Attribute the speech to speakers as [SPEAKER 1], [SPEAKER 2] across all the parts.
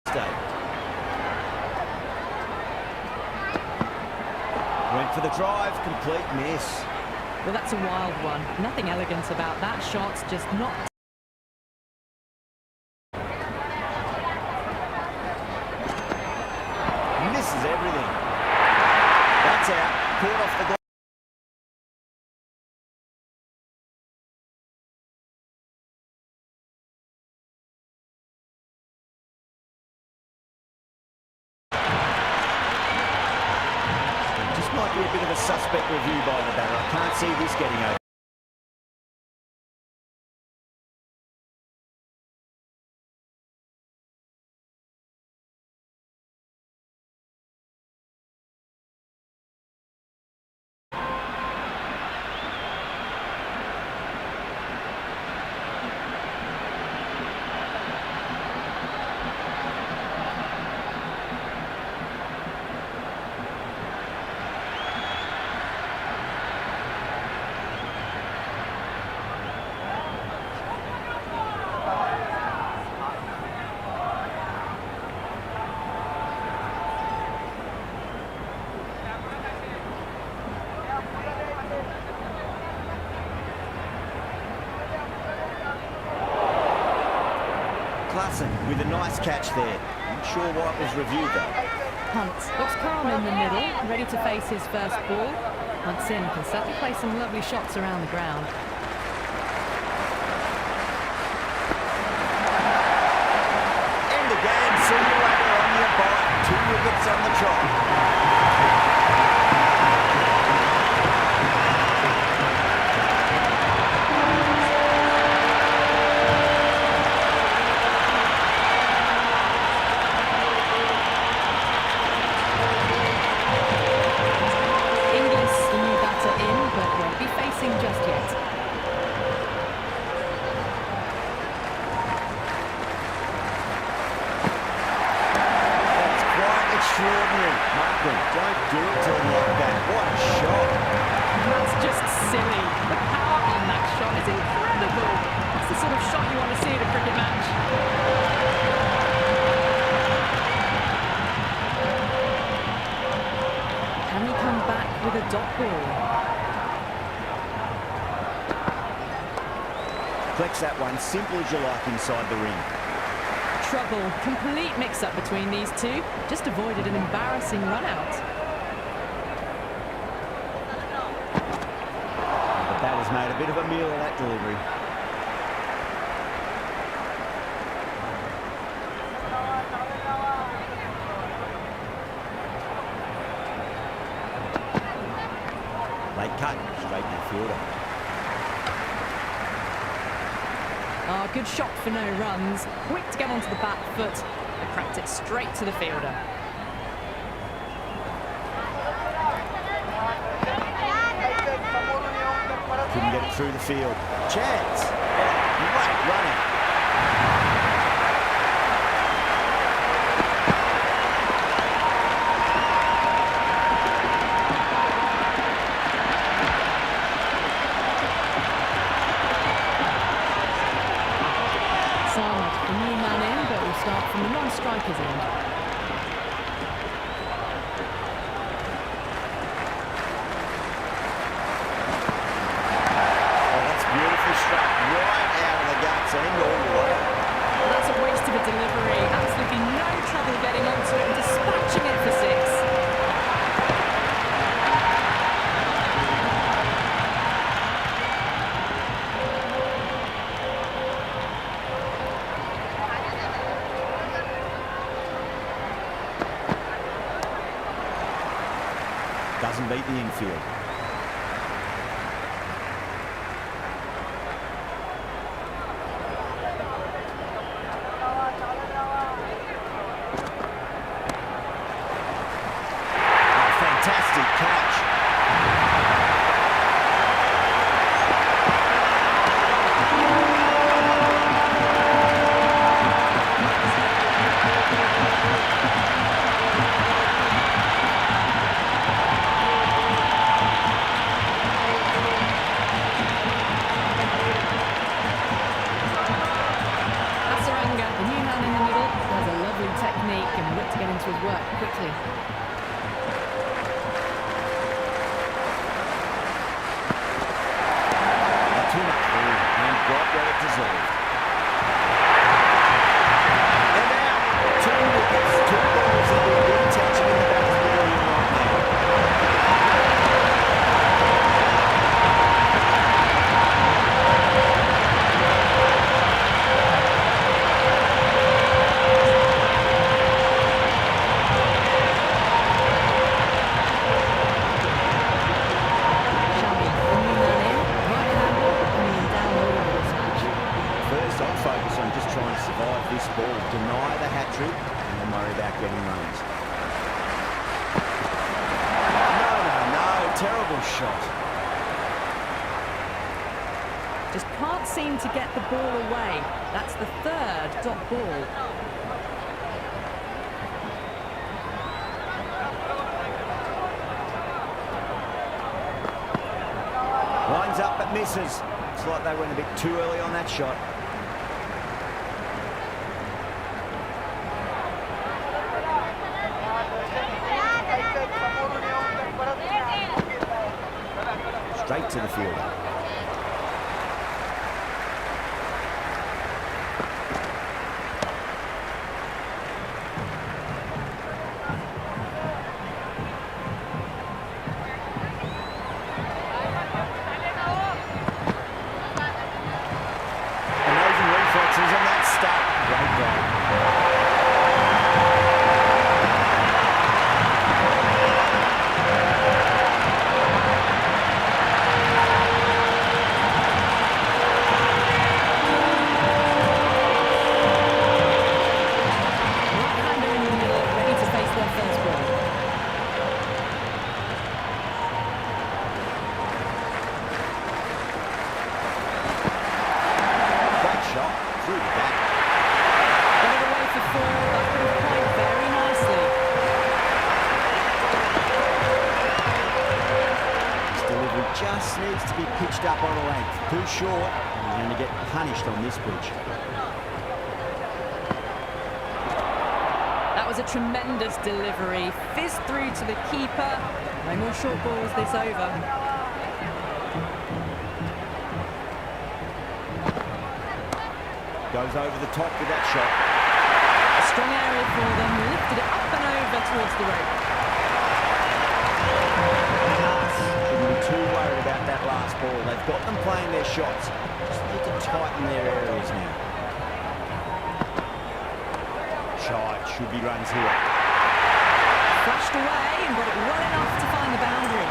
[SPEAKER 1] State. Went for the drive, complete miss.
[SPEAKER 2] Well, that's a wild one. Nothing elegant about that shot, just not...
[SPEAKER 1] Misses everything. That's out, caught off the goal. Might be a bit of a suspect review by the batter. I can't see this getting over. With a nice catch there. Not sure why it was reviewed though.
[SPEAKER 2] Pant looks calm in the middle, ready to face his first ball. Hunt's in, can certainly play some lovely shots around the ground.
[SPEAKER 1] End the game, see you later on your bite. 2 wickets on the trot.
[SPEAKER 2] Just yet.
[SPEAKER 1] That's quite extraordinary. Markham, don't do it to him like that. What a shot.
[SPEAKER 2] That's just silly. The power on that shot is incredible. That's the sort of shot you want to see at a cricket match. Can he come back with a dot ball?
[SPEAKER 1] Flex that one, simple as you like inside the ring.
[SPEAKER 2] Trouble, complete mix-up between these two. Just avoided an embarrassing run-out.
[SPEAKER 1] The batter's made a bit of a meal of that delivery. Late cut, straight to the fielder.
[SPEAKER 2] Oh, good shot for no runs. Quick to get onto the back foot. They cracked it straight to the fielder.
[SPEAKER 1] Couldn't get it through the field. Chance. Oh, great running.
[SPEAKER 2] Start from the non-striker's end.
[SPEAKER 1] Oh, that's beautifully struck right out of the guts and all the way.
[SPEAKER 2] Well, that's a waste of a delivery. Absolutely no trouble getting onto it and dispatching it for 6.
[SPEAKER 1] Doesn't beat the infield. Oh, fantastic catch.
[SPEAKER 2] his work quickly.
[SPEAKER 1] Too much ball and got what it deserved. And now, 2 wickets, 2 balls that will be tension in the batter's pavilion right now. This ball, deny the hat-trick, and then worry about getting runs. No, terrible shot.
[SPEAKER 2] Just can't seem to get the ball away. That's the 3rd dot ball.
[SPEAKER 1] Lines up but misses. Looks like they went a bit too early on that shot. Straight to the fielder. Amazing reflexes on that start. Great goal. Just needs to be pitched up on a length. Too short, and you're going to get punished on this pitch.
[SPEAKER 2] That was a tremendous delivery. Fizzed through to the keeper. No more short balls this over.
[SPEAKER 1] Goes over the top with that shot.
[SPEAKER 2] A strong area for them. Lifted it up and over towards the rope.
[SPEAKER 1] Shouldn't be too worried about that last ball. They've got them playing their shots. Just need to tighten their areas now. Shot, should be runs here.
[SPEAKER 2] Flashed away and got it well enough to find the boundary.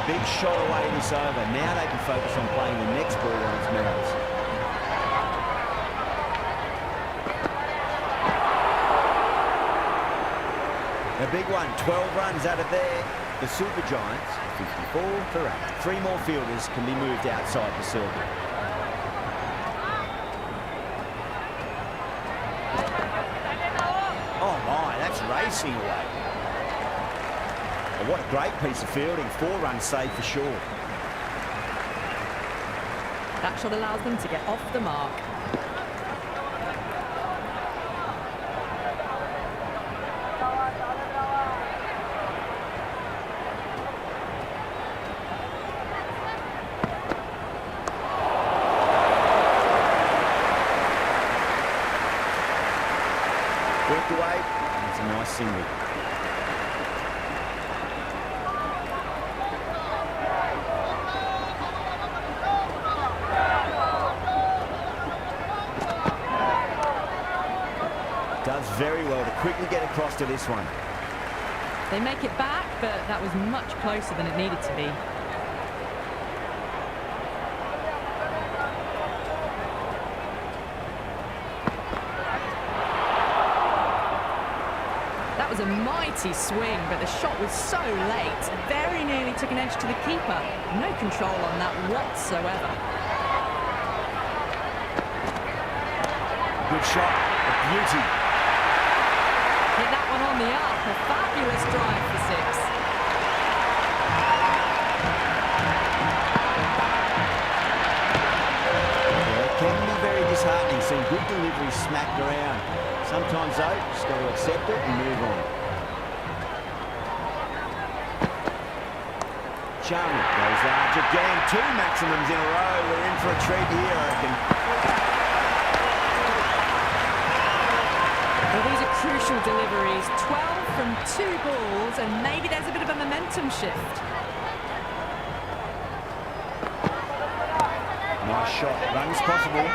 [SPEAKER 1] Big shot away this over. Now they can focus on playing the next ball on its merits. A big one, 12 runs out of there. The Super Giants, 54 for 8. 3 more fielders can be moved outside the circle. Oh my, that's racing away. What a great piece of fielding. 4 runs saved for sure.
[SPEAKER 2] That shot allows them to get off the mark.
[SPEAKER 1] Worked away. It's a nice single. Does very well to quickly get across to this one.
[SPEAKER 2] They make it back, but that was much closer than it needed to be. That was a mighty swing, but the shot was so late. Very nearly took an edge to the keeper. No control on that whatsoever.
[SPEAKER 1] Good shot, a beauty.
[SPEAKER 2] Hit that one on the up. A fabulous drive for 6.
[SPEAKER 1] Yeah, it can be very disheartening seeing good deliveries smacked around. Sometimes, though, just got to accept it and move on. Chung goes large again. 2 maximums in a row. We're in for a treat here, I reckon.
[SPEAKER 2] Well, these are crucial deliveries. 12 from 2 balls, and maybe there's a bit of a momentum shift.
[SPEAKER 1] Nice shot. Runs possible.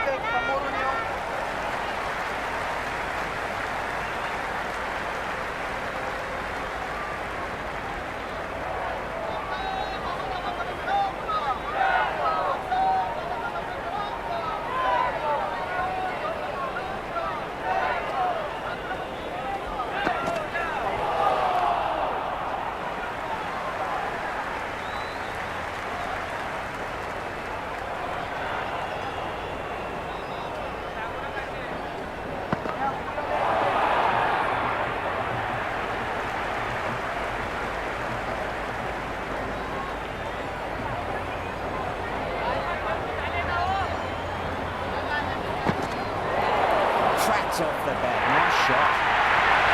[SPEAKER 1] Off the bat. Nice shot.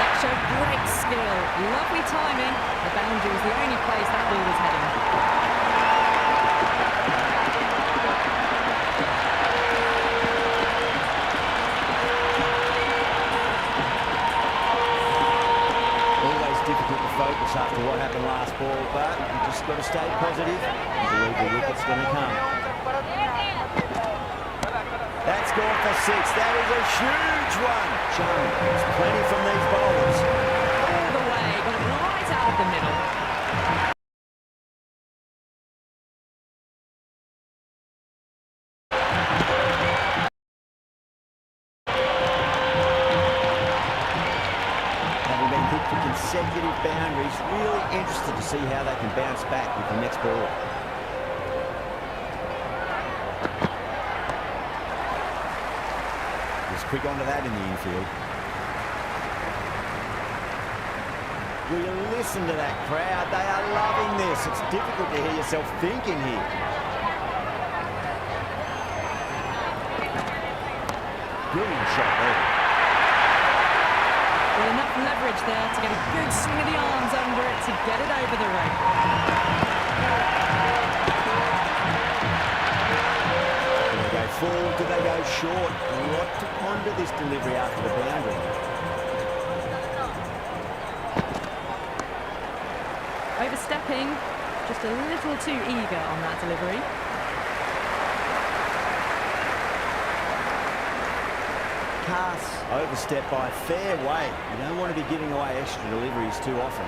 [SPEAKER 2] That showed great skill. Lovely timing. The boundary was the only place that ball was heading.
[SPEAKER 1] Always difficult to focus after what happened last ball, but you just got to stay positive and believe the wicket's going to come. That's gone for 6. That is a huge one. Chung, there's plenty from these bowlers.
[SPEAKER 2] All the way, got it right out of the middle.
[SPEAKER 1] Having been hit for consecutive boundaries, really interested to see how they can bounce back with the next ball. Quick onto that in the infield. Will you listen to that crowd? They are loving this. It's difficult to hear yourself thinking here. Brilliant shot there.
[SPEAKER 2] With enough leverage there to get a good swing of the arms under it to get it over the rope.
[SPEAKER 1] Full, do they go short? A lot to ponder this delivery after the boundary.
[SPEAKER 2] Overstepping, just a little too eager on that delivery.
[SPEAKER 1] Cass overstepped by a fair way. You don't want to be giving away extra deliveries too often.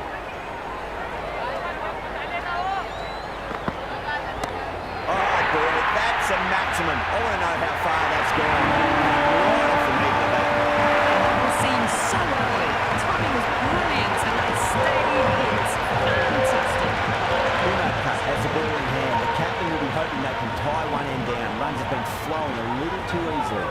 [SPEAKER 1] That's a maximum. I want to know how far that's gone. Right from me to that.
[SPEAKER 2] It seemed so early. The timing was brilliant and that steady hit. Fantastic.
[SPEAKER 1] Has the ball in hand. The captain will be hoping they can tie one end down. Runs have been flowing a little too easily.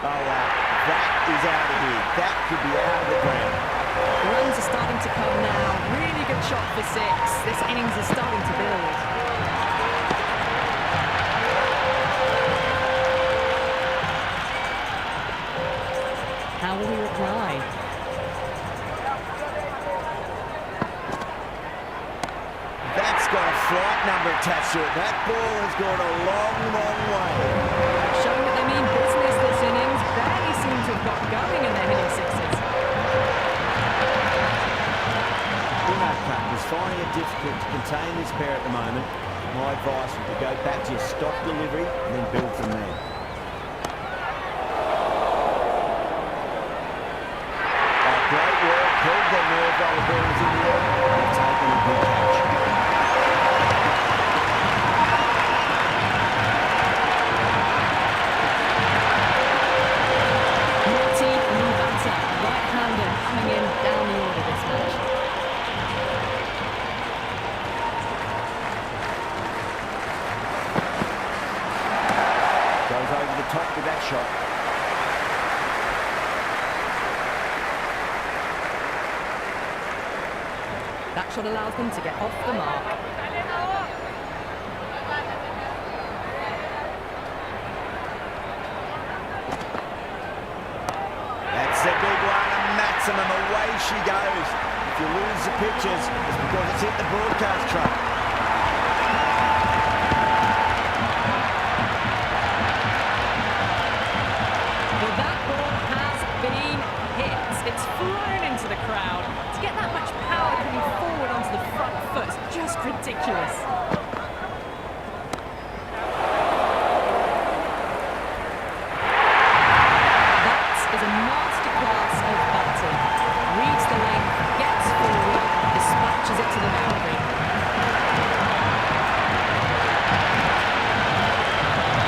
[SPEAKER 1] Oh, wow. That is out of here. That could be out of the ground.
[SPEAKER 2] Runs are starting to come now. Really good shot for 6. This innings is starting to build. How will he reply?
[SPEAKER 1] That's got a flight number attached to it. That ball has gone a long, long way.
[SPEAKER 2] Showing that they mean business this innings. Barely seem to have got going in their hitting 6s.
[SPEAKER 1] Is finding it difficult to contain this pair at the moment. My advice would be go back to your stock delivery and then build from there. Oh, great work. Held their nerve while the ball was in the air. They've taken a good catch.
[SPEAKER 2] Naughty new batter, right-hander coming in down the order this match. Goes over the top with that shot. that shot allows them to get off the mark.
[SPEAKER 1] That's a big one, a maximum. Away she goes. If you lose the pictures, it's because it's hit the broadcast truck.
[SPEAKER 2] Well, that ball has been hit. It's flown into the crowd. To get that much power coming forward onto the front foot is just ridiculous. That is a masterclass of batting. Reads the length, gets forward, dispatches it to the boundary.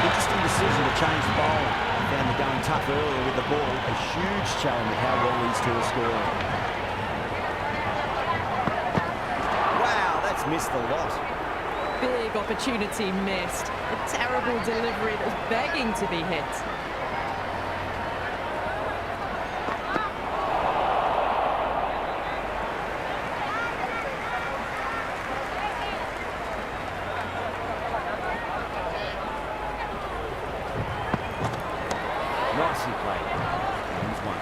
[SPEAKER 1] Interesting decision to change the bowl. Found the going tough earlier with the ball. A huge challenge with how well these two are scoring. Wow, that's missed the lot.
[SPEAKER 2] Big opportunity missed. A terrible delivery that was begging to be hit.
[SPEAKER 1] Nicely played. Wins one.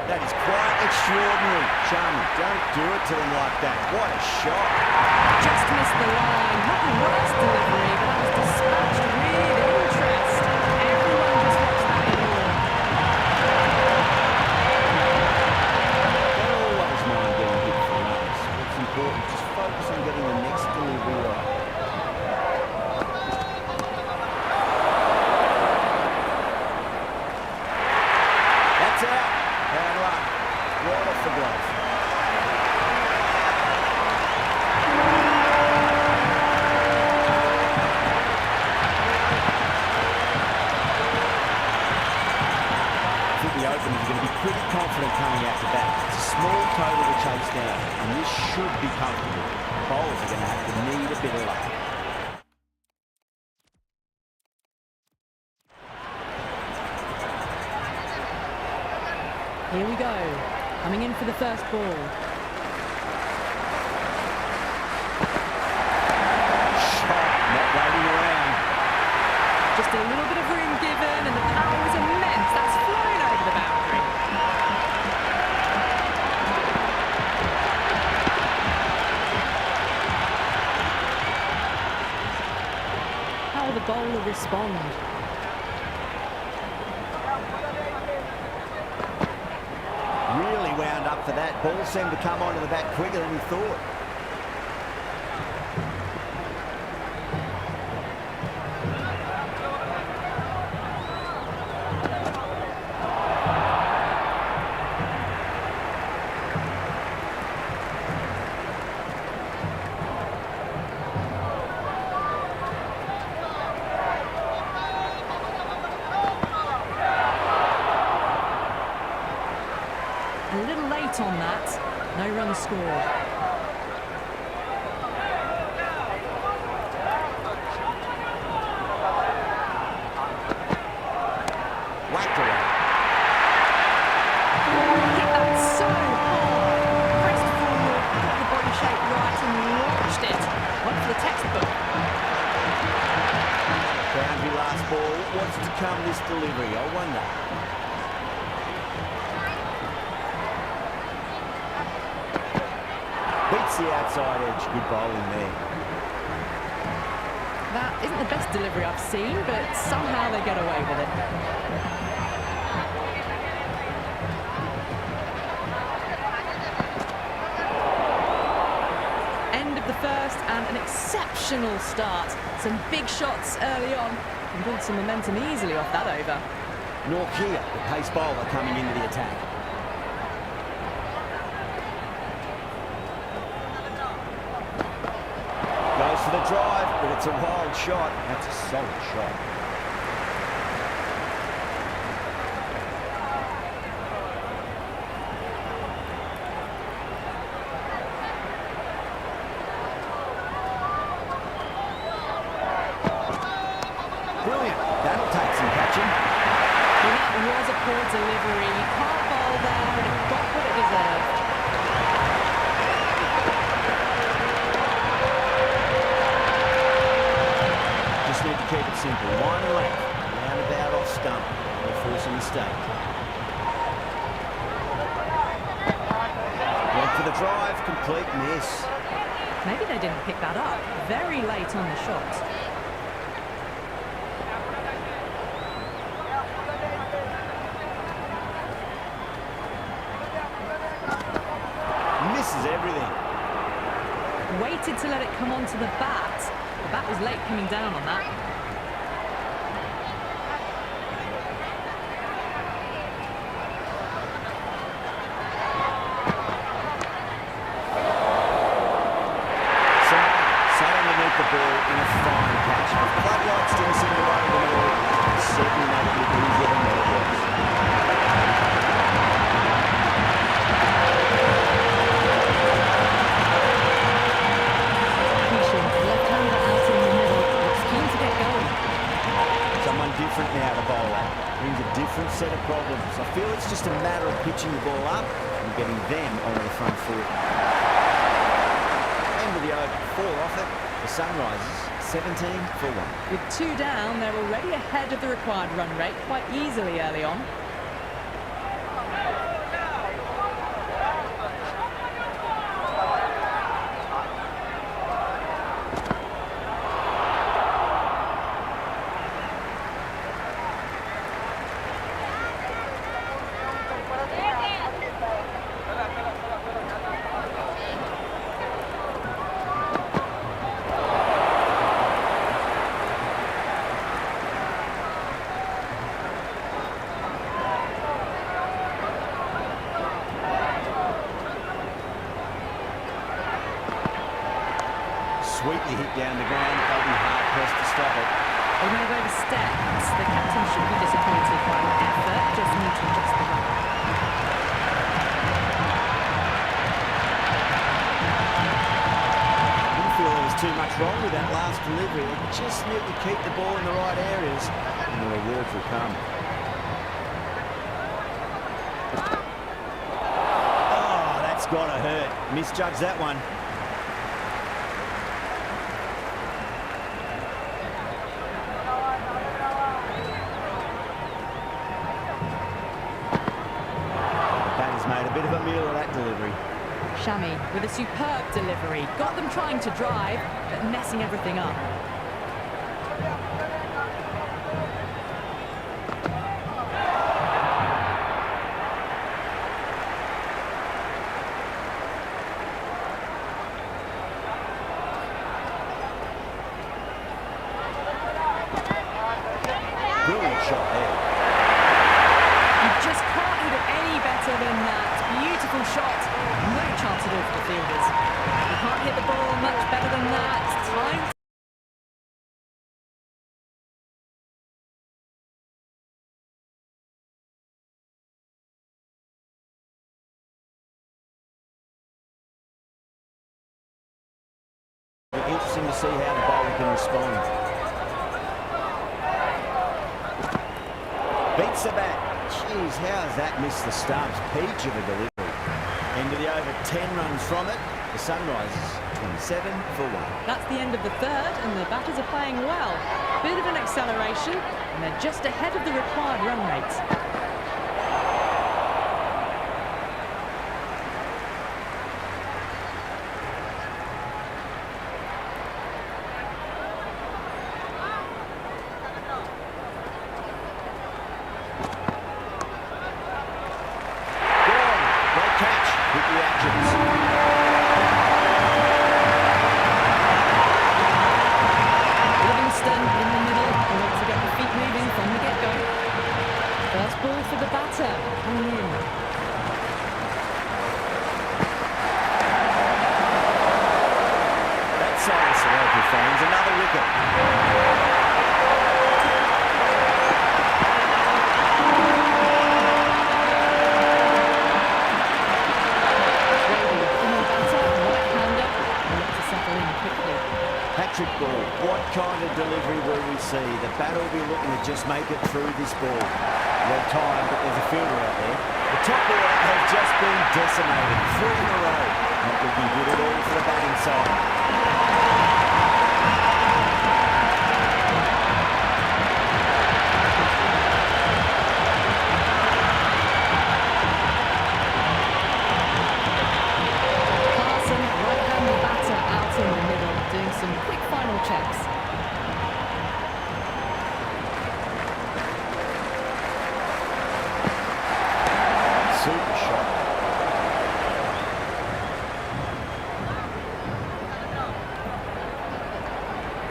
[SPEAKER 1] That is quite extraordinary. Charming, don't do it to them like that. What a shot.
[SPEAKER 2] Just missed the line. Not the worst delivery, but that was dispatched with interest. Everyone just watched that in awe.
[SPEAKER 1] Don't always mind getting hit for runs. What's important, just focus on getting the next delivery right. That's out. Bad luck. Right off the glove. I think the openers are going to be pretty confident coming out the bat. It's a small total to chase down, and this should be comfortable. Bowlers are going to have to need a bit of luck.
[SPEAKER 2] Here we go. Coming in for the first ball.
[SPEAKER 1] Shot, not waiting around.
[SPEAKER 2] Just a little bit of room given, and the power was immense. That's flown over the boundary. How will the bowler respond?
[SPEAKER 1] Really wound up for that. Ball seemed to come onto the bat quicker than we thought.
[SPEAKER 2] A little late on that. No run scored.
[SPEAKER 1] Whacked away.
[SPEAKER 2] Hit that so hard. Pressed forward, got the body shape right and launched it. One for the textbook.
[SPEAKER 1] Boundary last ball. What's to come this delivery? I wonder. Beats the outside edge. Good bowling there.
[SPEAKER 2] That isn't the best delivery I've seen, but somehow they get away with it. End of the first and an exceptional start. Some big shots early on and build some momentum easily off that over.
[SPEAKER 1] Norkia, the pace bowler, coming into the attack. Goes for the drive, but it's a wild shot. That's a solid shot.
[SPEAKER 2] Well, that was a poor delivery. You can't bowl there, and it got what it deserved.
[SPEAKER 1] Just need to keep it simple. One length, roundabout off stump. They'll force a mistake. Went for the drive, complete miss.
[SPEAKER 2] Maybe they didn't pick that up. Very late on the shot.
[SPEAKER 1] Misses everything.
[SPEAKER 2] Waited to let it come onto the bat. The bat was late coming down on that.
[SPEAKER 1] Sat underneath the ball in a fine catch. The floodlights didn't seem to worry them at all. It certainly made it look easier than what it was.
[SPEAKER 2] Kishan, left-hander out in the middle. Looks keen to get going.
[SPEAKER 1] Someone different now to bowl at. Brings a different set of problems. I feel it's just a matter of pitching the ball up and getting them onto the front foot. End of the over, 4 off it. The Sunrisers, 17 for 1.
[SPEAKER 2] With 2 down, they're already ahead of the required run rate quite easily early on.
[SPEAKER 1] Sweetly hit down the ground. They'll be hard pressed to stop it.
[SPEAKER 2] They went over the steps. The captain should be disappointed by the effort. Just need to adjust the run.
[SPEAKER 1] Didn't feel there was too much wrong with that last delivery. They just need to keep the ball in the right areas and the rewards will come. Oh, that's got to hurt. Misjudged that one. Made a bit of a meal of that delivery.
[SPEAKER 2] Shami with a superb delivery. Got them trying to drive, but messing everything up.
[SPEAKER 1] Brilliant shot there.
[SPEAKER 2] You just can't hit it any better than that. Beautiful shot. No chance at all for the fielders. You can't hit the ball much better than that. Time.
[SPEAKER 1] It'll be interesting to see how the bowler can respond. Beats the bat. Jeez, how has that missed the stumps? Peach of a delivery. End of the over, 10 runs from it. The Sunrisers, 27 for 1.
[SPEAKER 2] That's the end of the third, and the batters are playing well. Bit of an acceleration, and they're just ahead of the required run rates.
[SPEAKER 1] Fans, another wicket. Patrick ball. What kind of delivery will we see? The batter will be looking to just make it through this ball. Well timed, but there's a fielder out there. The top order has just been decimated. 3 in a row. Not looking good at all for the batting side.
[SPEAKER 2] Some quick final checks.
[SPEAKER 1] Super shot.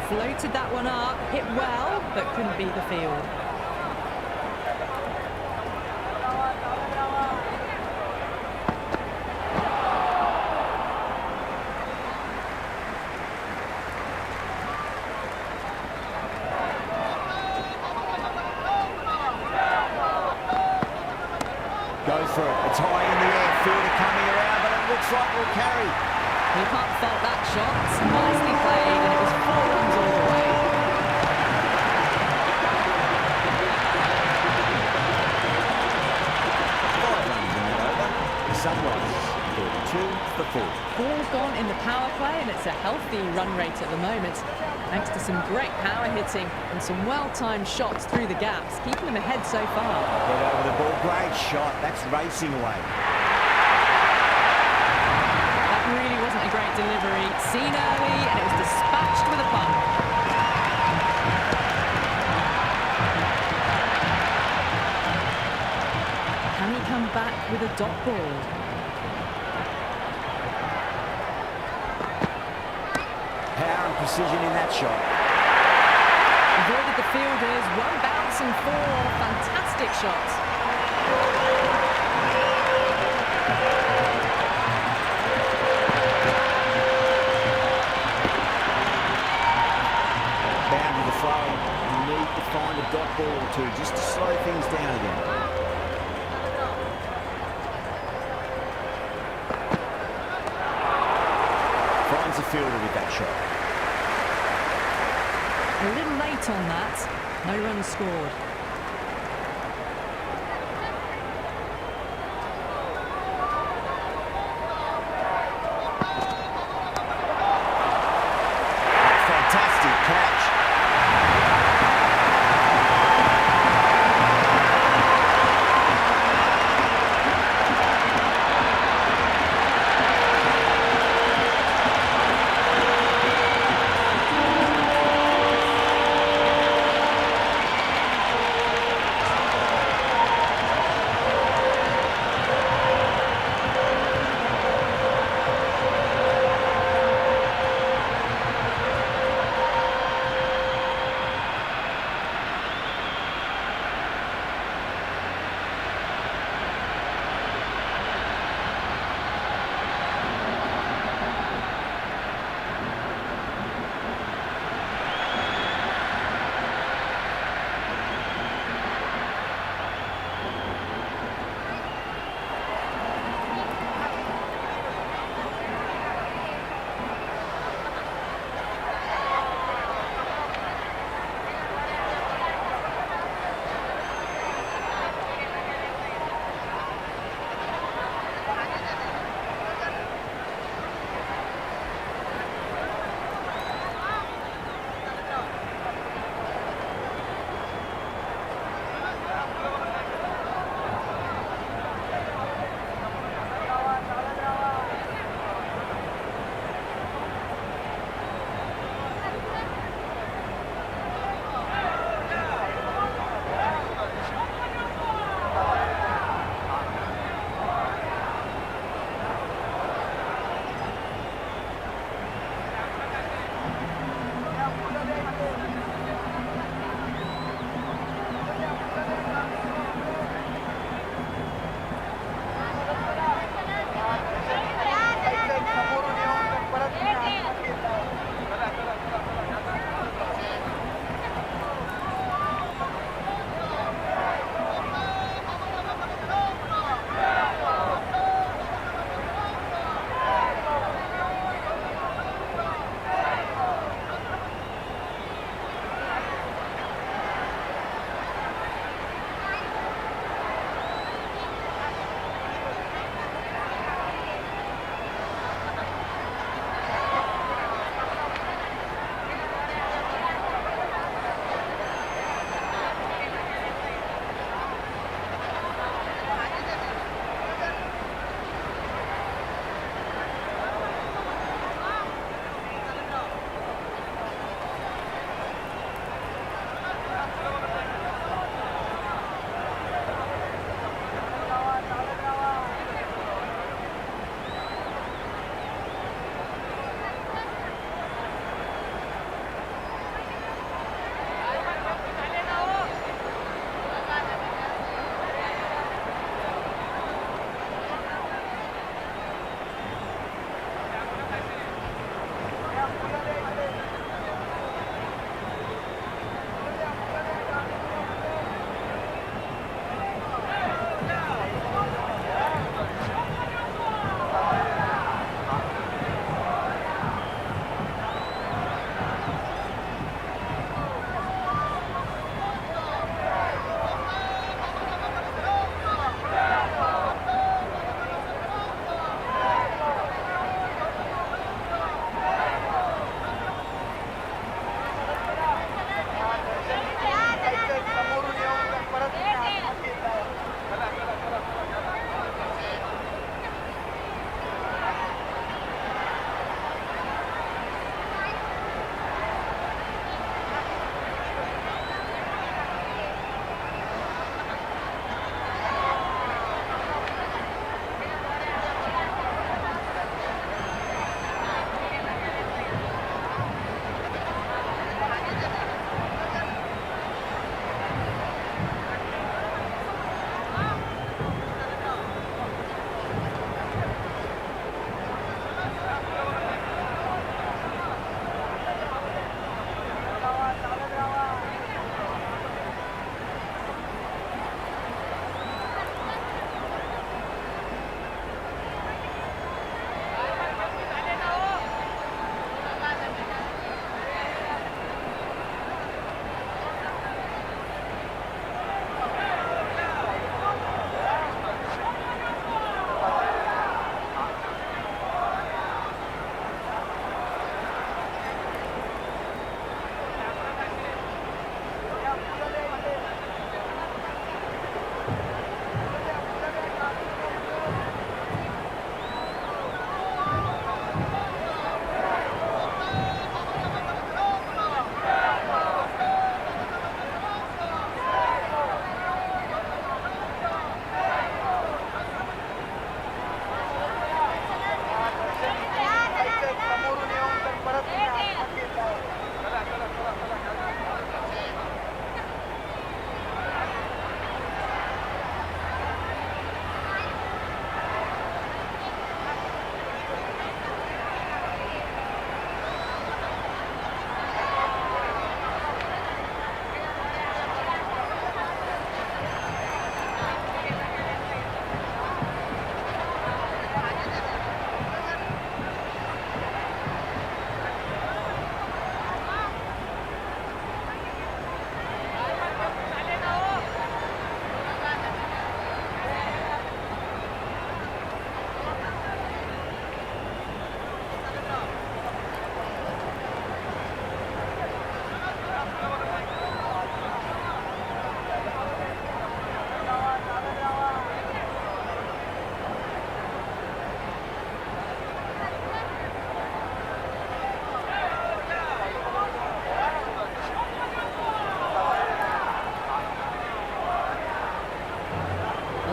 [SPEAKER 2] Floated that one up, hit well, but couldn't beat the field.
[SPEAKER 1] Goes for it. It's high in the air. Fielder coming around, but it looks like we'll carry.
[SPEAKER 2] You can't fault that shot. Nicely played, and it was 4 runs all the way.
[SPEAKER 1] The Sunrisers 32 for 4.
[SPEAKER 2] Ball gone in the power play, and it's a healthy run rate at the moment, thanks to some great power hitting and some well-timed shots through the gaps, keeping them ahead so far.
[SPEAKER 1] Head over the ball, great shot. That's racing away.
[SPEAKER 2] That really wasn't a great delivery. Seen early, and it was dispatched with a punt. Can he come back with a dot ball?
[SPEAKER 1] Power and precision in that shot.
[SPEAKER 2] Avoided the fielders, 1 bounce and 4. Fantastic shots.
[SPEAKER 1] Boundary the flow. You need to find a dot ball or two just to slow things down again. Finds the fielder with that shot.
[SPEAKER 2] A little late on that. No runs scored.
[SPEAKER 1] Fantastic catch.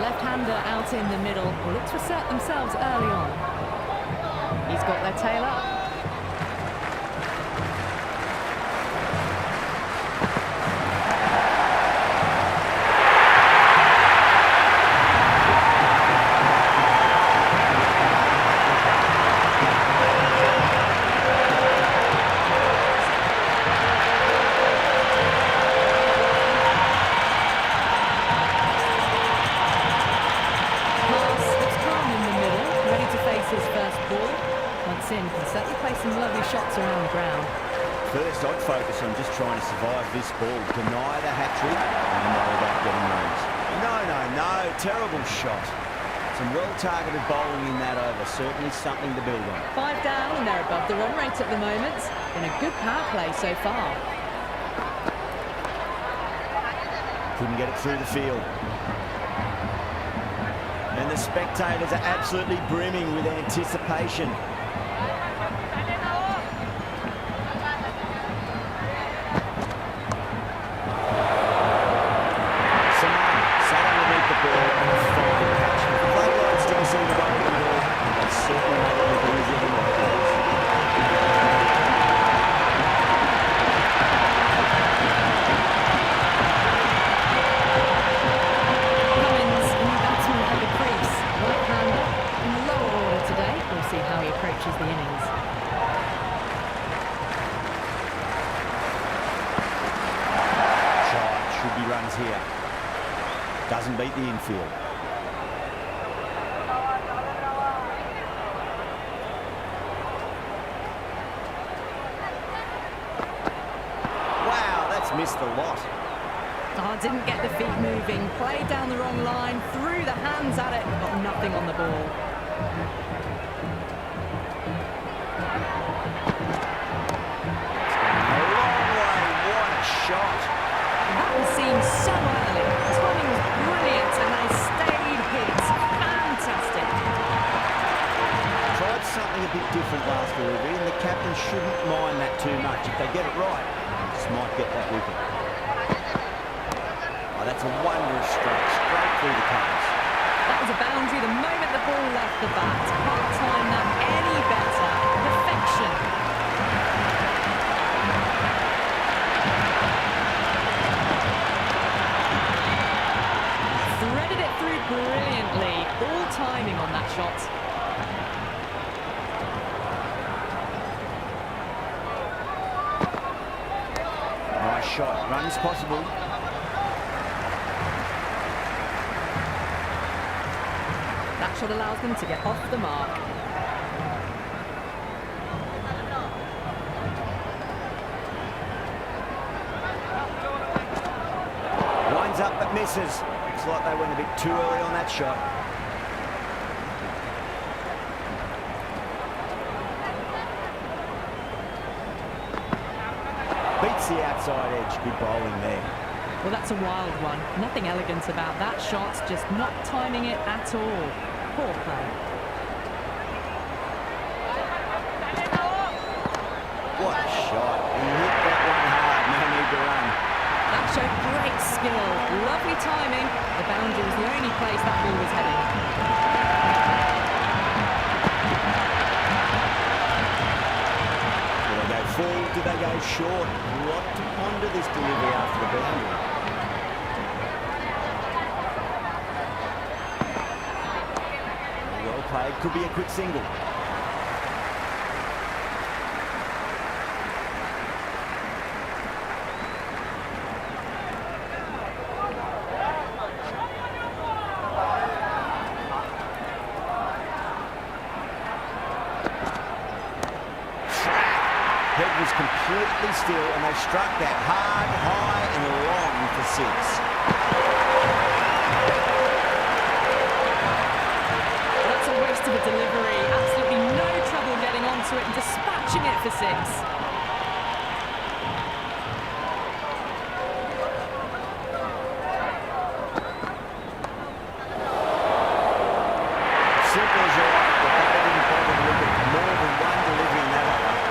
[SPEAKER 2] Left-hander out in the middle will look to assert themselves early on. He's got their tail up.
[SPEAKER 1] First, I'd focus on just trying to survive this ball, deny the hat-trick, and know about getting runs. No, terrible shot. Some well-targeted bowling in that over, certainly something to build on.
[SPEAKER 2] 5 down and they're above the run rate at the moment. Been a good power play so far.
[SPEAKER 1] Couldn't get it through the field. And the spectators are absolutely brimming with anticipation. Here doesn't beat the infield. Wow, that's missed a lot.
[SPEAKER 2] Oh, didn't get the feet moving, played down the wrong line, threw the hands at it, got nothing on the ball.
[SPEAKER 1] A long way, what a shot.
[SPEAKER 2] That was seen so early. Timing was brilliant and they stayed hit. Fantastic.
[SPEAKER 1] Tried something a bit different last delivery and the captain shouldn't mind that too much. If they get it right, just might get that wicket. Oh, that's a wondrous stroke, straight through the covers.
[SPEAKER 2] That was a boundary the moment the ball left the bat. Can't time that any better. Perfection. Brilliantly, all timing on that shot.
[SPEAKER 1] Nice shot, runs possible.
[SPEAKER 2] That shot allows them to get off the mark.
[SPEAKER 1] Winds up but misses. Looks like they went a bit too early on that shot. Beats the outside edge. Good bowling there.
[SPEAKER 2] Well, that's a wild one. Nothing elegant about that shot, just not timing it at all. Poor play.
[SPEAKER 1] What a shot. He hit that one hard. No need to run.
[SPEAKER 2] That showed great skill, lovely timing. The boundary was the only place that ball was heading.
[SPEAKER 1] Do they go full? Do they go short? A lot to ponder this delivery after the boundary. Well played. Could be a quick single. Was completely still and they struck that hard, high and long for 6.
[SPEAKER 2] That's a waste of a delivery. Absolutely no trouble getting onto it and dispatching it for 6.
[SPEAKER 1] Simple as you like, but they didn't bother to look at more than one delivery in that over.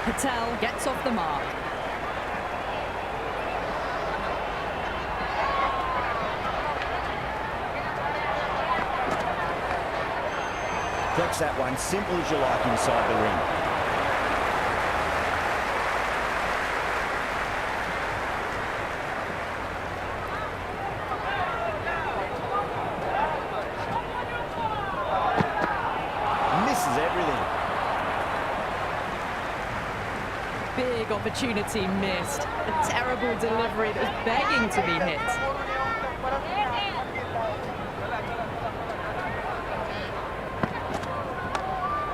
[SPEAKER 2] Patel gets off the mark.
[SPEAKER 1] Flex that one, simple as you like inside the ring. Misses everything.
[SPEAKER 2] Big opportunity missed. A terrible delivery that was begging to be hit.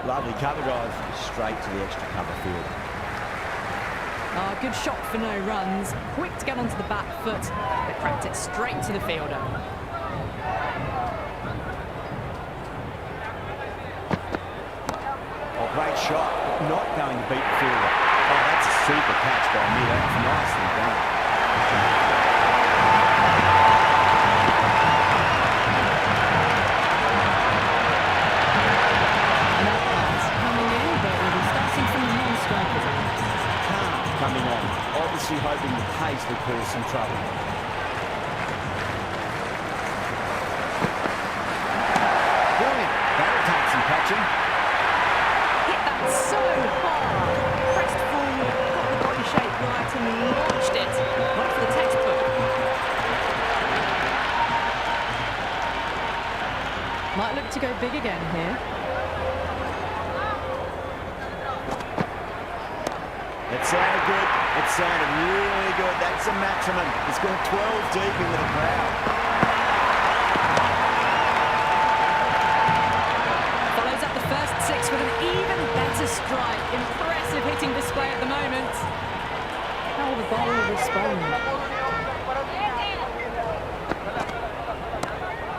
[SPEAKER 1] Lovely cover drive, straight to the extra cover field.
[SPEAKER 2] Oh, good shot for no runs. Quick to get onto the back foot, but cracked it straight to the fielder.
[SPEAKER 1] Oh, great shot, not going to beat the fielder. Oh, that's a super catch by mid-off, nicely done. Coming on, obviously hoping the pace will cause some trouble. Brilliant, that'll take some catching.
[SPEAKER 2] Hit that so hard. Pressed forward, got the body shape right and launched it. Right for the textbook. Might look to go big again here.
[SPEAKER 1] It sounded good. It sounded really good. That's a maximum. It's gone 12 deep into the crowd.
[SPEAKER 2] Follows up the first 6 with an even better strike. Impressive hitting display at the moment. How will the bowler respond?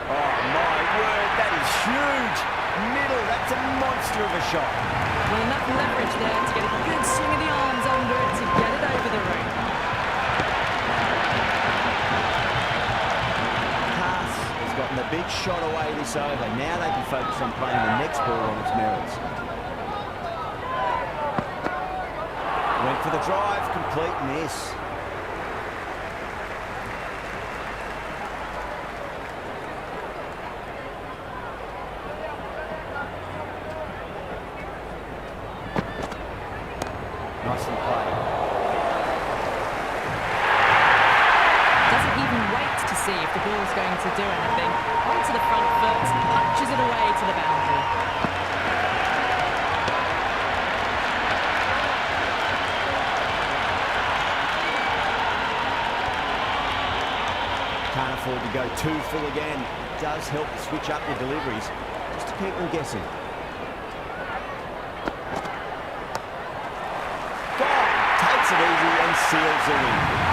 [SPEAKER 1] Oh my word, that is huge. Middle, that's a monster of a shot.
[SPEAKER 2] Well, enough leverage there to get a good swing of the arms under it to get it over the ring.
[SPEAKER 1] Pass has gotten the big shot away this over. Now they can focus on playing the next ball on its merits. Went for the drive, complete miss. Nicely played.
[SPEAKER 2] Doesn't even wait to see if the ball's going to do anything. Onto the front foot, punches it away to the boundary.
[SPEAKER 1] Can't afford to go too full again. It does help to switch up your deliveries, just to keep them guessing. Takes it easy and seals the win.